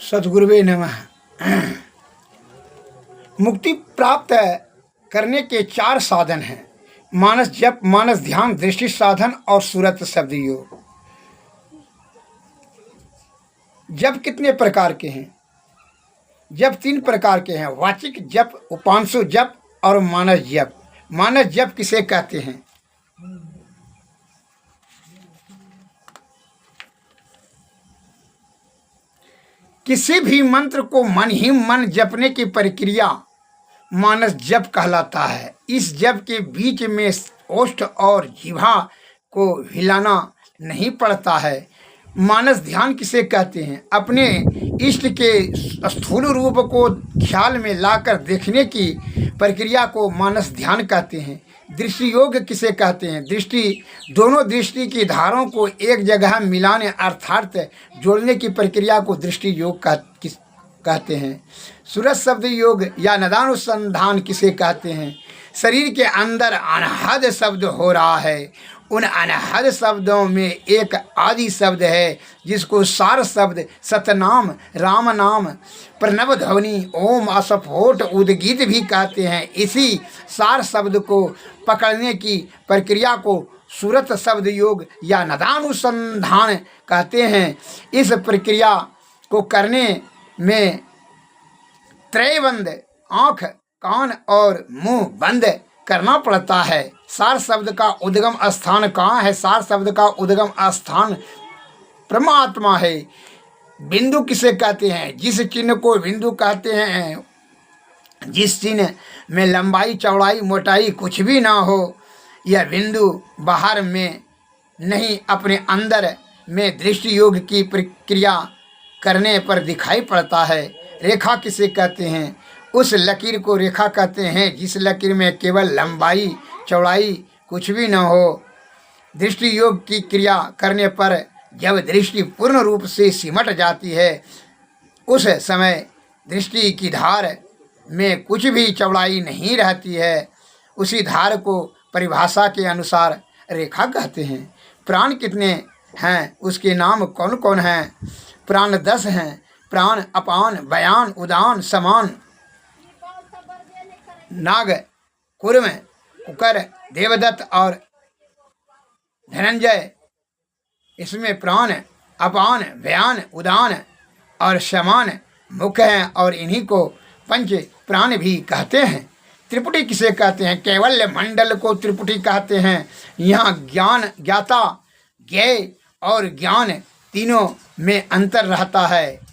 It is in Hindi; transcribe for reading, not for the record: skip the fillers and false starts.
सद्गुरुवे नमः। मुक्ति प्राप्त करने के 4 साधन हैं। मानस जप, मानस ध्यान, दृष्टि साधन और सूरत शब्द योग। जप कितने प्रकार के हैं? जप 3 प्रकार के हैं, वाचिक जप, उपांशु जप और मानस जप। मानस जप किसे कहते हैं? किसी भी मंत्र को मन ही मन जपने की प्रक्रिया मानस जप कहलाता है। इस जप के बीच में ओष्ठ और जिह्वा को हिलाना नहीं पड़ता है। मानस ध्यान किसे कहते हैं? अपने इष्ट के स्थूल रूप को ख्याल में लाकर देखने की प्रक्रिया को मानस ध्यान कहते हैं। दृष्टि योग किसे कहते हैं? दोनों दृष्टि की धारों को एक जगह मिलाने अर्थात जोड़ने की प्रक्रिया को दृष्टि योग कहते हैं। सूरत शब्द योग या नदानुसंधान किसे कहते हैं? शरीर के अंदर अनहद शब्द हो रहा है। उन अनहद शब्दों में एक आदि शब्द है जिसको सार शब्द, सतनाम, राम नाम, प्रणव ध्वनि, ओम, अस्फोट, उद्गीत भी कहते हैं। इसी सार शब्द को पकड़ने की प्रक्रिया को सूरत शब्द योग या नदानुसंधान कहते हैं। इस प्रक्रिया को करने में त्रयबंद, आँख, कान और मुंह बंद करना पड़ता है। सार शब्द का उद्गम स्थान कहाँ है? सार शब्द का उद्गम स्थान परमात्मा है। बिंदु किसे कहते हैं? जिस चिन्ह को बिंदु कहते हैं, जिस चिन्ह में लंबाई, चौड़ाई, मोटाई कुछ भी ना हो, यह बिंदु बाहर में नहीं अपने अंदर में दृष्टि योग की प्रक्रिया करने पर दिखाई पड़ता है। रेखा किसे कहते हैं? उस लकीर को रेखा कहते हैं जिस लकीर में केवल लंबाई, चौड़ाई कुछ भी न हो। दृष्टि योग की क्रिया करने पर जब दृष्टि पूर्ण रूप से सिमट जाती है, उस समय दृष्टि की धार में कुछ भी चौड़ाई नहीं रहती है। उसी धार को परिभाषा के अनुसार रेखा कहते हैं। प्राण कितने हैं? उसके नाम कौन कौन हैं? प्राण 10 हैं। प्राण अपान, बयान, उदान, समान, नाग, कुर्म, कुकर, देवदत्त और धनंजय। इसमें प्राण, अपान, बयान, उदान और समान मुख्य हैं और इन्हीं को पंच प्राण भी कहते हैं। त्रिपुटी किसे कहते हैं? कैवल्य मंडल को त्रिपुटी कहते हैं। यहाँ ज्ञान, ज्ञाता, ज्ञेय और ज्ञान तीनों में अंतर रहता है।